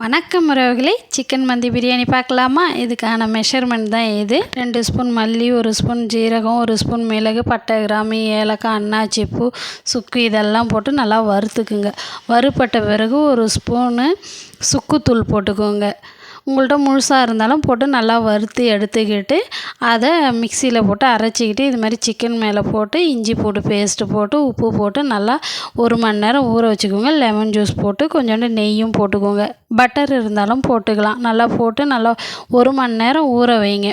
வணக்கம் உறவுகளே, சிக்கன் மந்தி பிரியாணி பார்க்கலாமா? இதுக்கான மெஷர்மெண்ட் தான் இது. 2 ஸ்பூன் மல்லி, 1 ஸ்பூன் ஜீரகம், 1 ஸ்பூன் மிளகு, பட்டை, கிராம்பு, ஏலக்காய், அன்னாச்சி பூ, சுக்கு இதெல்லாம் போட்டு நல்லா வறுத்துக்குங்க. வறுபட்ட பிறகு 1 ஸ்பூனு சுக்குத்தூள் போட்டுக்கோங்க. உங்கள்கிட்ட முழுசாக இருந்தாலும் போட்டு நல்லா வறுத்து எடுத்துக்கிட்டு அதை மிக்சியில் போட்டு அரைச்சிக்கிட்டு இது மாதிரி சிக்கன் மேலே போட்டு இஞ்சி பூண்டு பேஸ்ட்டு போட்டு உப்பு போட்டு நல்லா 1 மணி நேரம் ஊற வச்சுக்கோங்க. லெமன் ஜூஸ் போட்டு கொஞ்சோண்டு நெய்யும் போட்டுக்கோங்க. பட்டர் இருந்தாலும் போட்டுக்கலாம். நல்லா போட்டு நல்லா 1 மணி நேரம் ஊற வைங்க.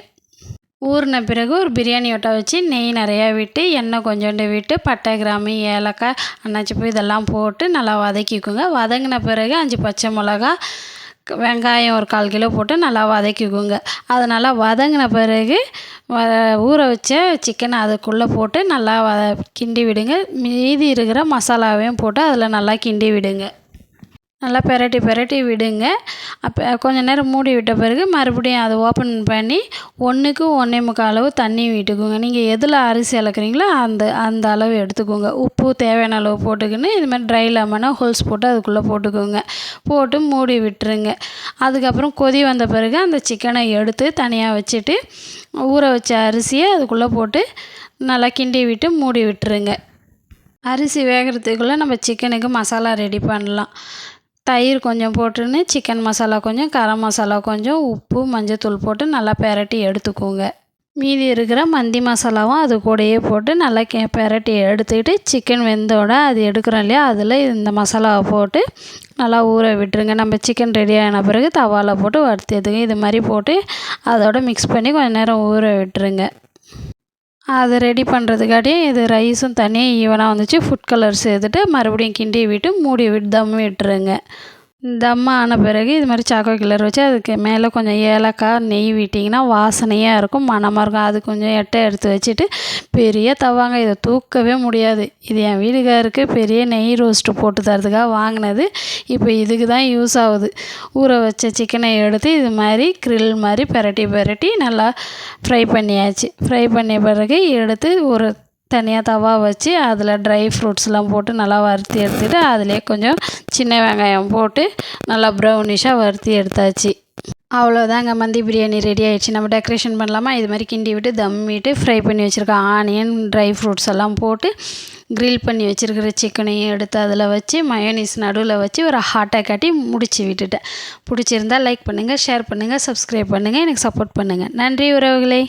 ஊறின பிறகு ஒரு பிரியாணி ஒட்டை வச்சு நெய் நிறையா விட்டு எண்ணெய் கொஞ்சோண்டு விட்டு பட்டை, கிராம்பு, ஏலக்காய், அன்னாச்சிப்பூ இதெல்லாம் போட்டு நல்லா வதக்கிக்கோங்க. வதங்கின பிறகு 5 பச்சை மிளகா, வெங்காயம் ஒரு 1/4 கிலோ போட்டு நல்லா வதக்கிக்கோங்க. அது நல்லா வதங்கின பிறகு ஊற வச்ச சிக்கனை அதுக்குள்ளே போட்டு நல்லா கிண்டி விடுங்க. மீதி இருக்கிற மசாலாவையும் போட்டு அதில் நல்லா கிண்டி விடுங்க. நல்லா பெரட்டி விடுங்க. அப்போ கொஞ்சம் நேரம் மூடி விட்ட பிறகு மறுபடியும் அதை ஓப்பன் பண்ணி 1க்கு 1.25 அளவு தண்ணி விட்டுக்கோங்க. நீங்கள் எதில் அரிசி அளக்குறீங்களோ அந்த அளவு எடுத்துக்கோங்க. உப்பு தேவையான அளவு போட்டுக்கின்னு இது மாதிரி ட்ரை லெமனை ஹோல்ஸ் போட்டு அதுக்குள்ளே போட்டுக்கோங்க. போட்டு மூடி விட்டுருங்க. அதுக்கப்புறம் கொதி வந்த பிறகு அந்த சிக்கனை எடுத்து தனியாக வச்சுட்டு ஊற வச்ச அரிசியை அதுக்குள்ளே போட்டு நல்லா கிண்டி விட்டு மூடி விட்டுருங்க. அரிசி வேகிறதுக்குள்ளே நம்ம சிக்கனுக்கு மசாலா ரெடி பண்ணலாம். தயிர் கொஞ்சம் போட்டுன்னு சிக்கன் மசாலா கொஞ்சம், கரம் மசாலா கொஞ்சம், உப்பு, மஞ்சத்தூள் போட்டு நல்லா பெரட்டி எடுத்துக்கோங்க. மீதி இருக்கிற மந்தி மசாலாவும் அது கூடயே போட்டு நல்லா பெரட்டி எடுத்துக்கிட்டு சிக்கன் வெந்தோட அது எடுக்கிறோம் இல்லையா, அதில் இந்த மசாலாவை போட்டு நல்லா ஊற விட்டுருங்க. நம்ம சிக்கன் ரெடி ஆன பிறகு தவாவில் போட்டு வறுத்து எடுத்துங்க. இது மாதிரி போட்டு அதோட மிக்ஸ் பண்ணி கொஞ்சம் நேரம் ஊற விட்டுருங்க. அதை ரெடி பண்ணுறதுக்காட்டி இது ரைஸும் தனியாக ஈவனாக வந்துச்சு. ஃபுட் கலர் சேர்த்துட்டு மறுபடியும் கிண்டி விட்டு மூடி விட்டு தம் விட்டுருங்க. தம் ஆன பிறகு இது மாதிரி சாக்கோ கிளர் வச்சு அதுக்கு மேலே கொஞ்சம் ஏலக்காய், நெய் விட்டிங்கன்னா வாசனையாக இருக்கும், மணமாக இருக்கும். அது கொஞ்சம் எடுத்து வச்சுட்டு பெரிய தவாங்க, இதை தூக்கவே முடியாது. இது என் வீட்டுக்காருக்கு பெரிய நெய் ரோஸ்ட்டு போட்டு தரதுக்காக வாங்கினது. இப்போ இதுக்கு தான் யூஸ் ஆகுது. ஊற வச்ச சிக்கனை எடுத்து இது மாதிரி கிரில் மாதிரி பெரட்டி நல்லா ஃப்ரை பண்ணியாச்சு. ஃப்ரை பண்ணிய பிறகு எடுத்து ஒரு தனியாக தவா வச்சு அதில் ட்ரை ஃப்ரூட்ஸ்லாம் போட்டு நல்லா வறுத்து எடுத்துகிட்டு அதிலே கொஞ்சம் சின்ன வெங்காயம் போட்டு நல்லா ப்ரௌனிஷாக வறுத்து எடுத்தாச்சு. அவ்வளோதாங்க, மந்தி பிரியாணி ரெடி ஆகிடுச்சு. நம்ம டெக்கரேஷன் பண்ணலாமா? இது மாதிரி கிண்டி விட்டு தம் விட்டு ஃப்ரை பண்ணி வச்சுருக்க ஆனியன், ட்ரை ஃப்ரூட்ஸ் எல்லாம் போட்டு க்ரில் பண்ணி வச்சுருக்கிற சிக்கனையும் எடுத்து அதில் வச்சு மயோனீஸ் நடுவில் வச்சு ஒரு ஹாட்டாக காட்டி முடிச்சு விட்டுட்டேன். பிடிச்சிருந்தால் லைக் பண்ணுங்கள், ஷேர் பண்ணுங்கள், சப்ஸ்கிரைப் பண்ணுங்கள், எனக்கு சப்போர்ட் பண்ணுங்கள். நன்றி உறவுகளே.